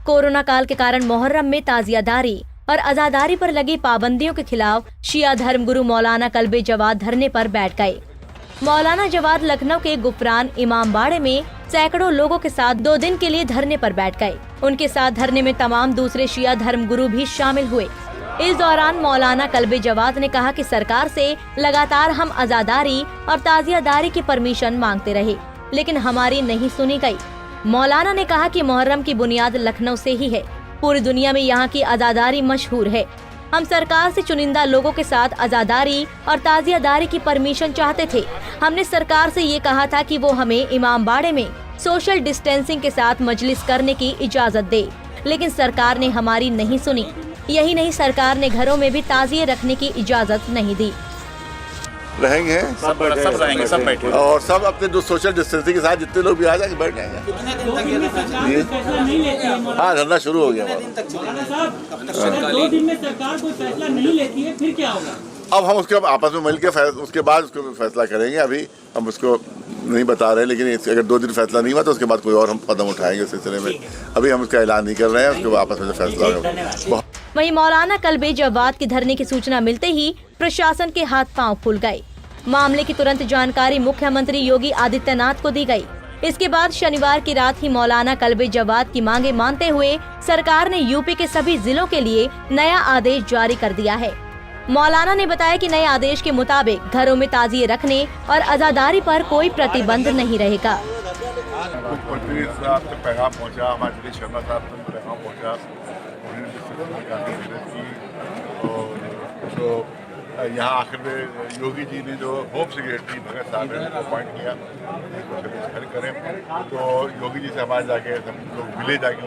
Corona काल के कारण मुहर्रम में ताजियादारी और अज़ादारी पर लगी पाबंदियों के खिलाफ शिया धर्मगुरु मौलाना कल्बे जवाद धरने पर बैठ गए। मौलाना जवाद लखनऊ के गुफरान इमामबाड़े में सैकड़ों लोगों के साथ 2 दिन के लिए धरने पर बैठ गए। उनके साथ धरने में तमाम दूसरे शिया धर्मगुरु भी शामिल हुए। इस दौरान मौलाना कल्बे जवाद ने कहा कि सरकार से लगातार हम अज़ादारी और ताजियादारी की परमिशन मांगते रहे, लेकिन हमारी नहीं सुनी गई। मौलाना ने कहा कि मुहर्रम की बुनियाद लखनऊ से ही है। पूरी दुनिया में यहाँ की अज़ादारी मशहूर है। हम सरकार से चुनिंदा लोगों के साथ अज़ादारी और ताजियादारी की परमिशन चाहते थे। हमने सरकार से ये कहा था कि वो हमें इमामबाड़े में सोशल डिस्टेंसिंग के साथ मजलिस करने की इजाज़त दे, लेकिन सरकार ने हमारी नहीं सुनी। यही नहीं, सरकार ने घरों में भी ताज़िये रखने की इजाज़त नहीं दी। रहेंगे सब रहेंगे, सब बैठे और सब अपने जो सोशल डिस्टेंसिंग के साथ जितने लोग भी आ जाएंगे बैठ जाएंगे। हाँ, धरना शुरू हो गया। 2 दिन में सरकार कोई फैसला नहीं लेती है, फिर क्या होगा? अब हम उसके आपस में मिलकर उसके बाद उसको फैसला करेंगे। अभी हम उसको नहीं बता रहे, लेकिन अगर 2 दिन फैसला नहीं हुआ तो उसके बाद कोई और हम कदम उठाएंगे उस सिलसिले में। अभी हम उसका ऐलान नहीं कर रहे हैं, उसके आपस में फैसला होगा। वहीं मौलाना कल्बे जवाद के धरने की सूचना मिलते ही प्रशासन के हाथ पांव फूल गए। मामले की तुरंत जानकारी मुख्यमंत्री योगी आदित्यनाथ को दी गई। इसके बाद शनिवार की रात ही मौलाना कल्बे जवाद की मांगे मानते हुए सरकार ने यूपी के सभी जिलों के लिए नया आदेश जारी कर दिया है। मौलाना ने बताया कि नए आदेश के मुताबिक घरों में ताजिए रखने और अज़ादारी पर कोई प्रतिबंध नहीं रहेगा। मुख्यमंत्री साहब तक पैगाम पहुँचा, हमारे दिलीप शर्मा साहब तक पैगाम पहुँचा, तो यहाँ आखिर में योगी जी ने जो होम सेक्रेटरी भगत साहब ने उनको अपॉइंट किया खड़े करें, तो योगी जी से हमारे जाके हम लोग मिले, जाके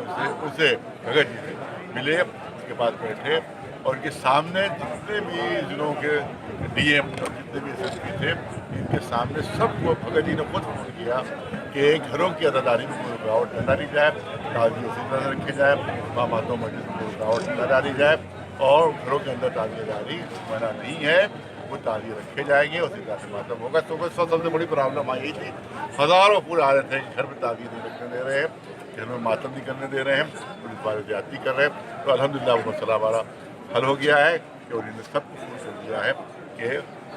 उससे भगत जी से मिले, उसके बाद बैठे और इनके सामने जितने भी जिलों के डीएम और जितने भी एसएसपी थे, इनके सामने सबको भगत जी ने खुद फोन किया कि घरों की अदादारी में कोई रुकावट न डाली जाए, ताजिए से नजर रखे जाए, मामातों मस्जिद में कोई रुकावट न डाली जाए और घरों के अंदर ताजिएदारी मना नहीं है, वो ताजिए रखे जाएंगे, उसी तरह से मातम होगा। तो बस सबसे बड़ी प्रॉब्लम आई थी, हज़ारों पूरे आ रहे थे घर में ताजिए नहीं रखने दे रहे हैं, घर में मातम नहीं करने दे रहे हैं, पुलिस वाले ज्यादती कर रहे हैं। तो अल्हम्दुलिल्लाह वो मसला हमारा हल हो गया है कि उन्होंने सब कुछ सोच दिया है कि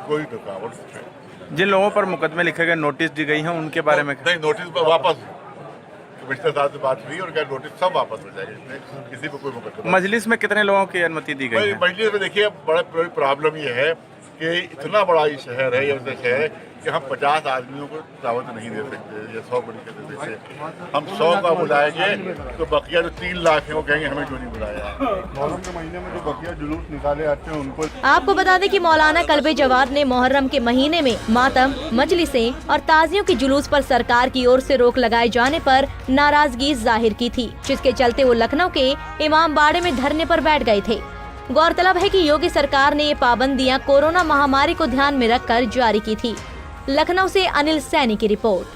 कोई रुकावट नहीं। जिन लोगों पर मुकदमे लिखे गए, नोटिस दी गई हैं, उनके बारे में नहीं, नोटिस पर वापस कमिश्नर साहब से बात हुई और क्या नोटिस सब वापस हो जाएगा, इसमें किसी को कोई मुकदमा। मजलिस में कितने लोगों की अनुमति दी गई है? मजलिस में देखिए बड़ी प्रॉब्लम ये है कि इतना बड़ा ये शहर है, ये शहर है कि हम 50 आदमियों को दावत नहीं दे सकते या 100 बड़ी कर देते थे। हम 100 का बुलाएंगे तो बकिया जो 3 लाख है वो कहेंगे हमें क्यों नहीं बुलाया। मुहर्रम के महीने में जो बकिया जुलूस निकाले आते हैं उनको। आपको बता दें कि मौलाना कल्बे जवाद ने मुहर्रम के महीने में मातम, मजलिसें और ताजियों की जुलूस पर सरकार की ओर से रोक लगाए जाने पर नाराजगी जाहिर की थी, जिसके चलते वो लखनऊ के इमामबाड़े में धरने पर बैठ गए थे। गौरतलब है कि योगी सरकार ने ये पाबंदियां कोरोना महामारी को ध्यान में रखकर जारी की थी। लखनऊ से अनिल सैनी की रिपोर्ट।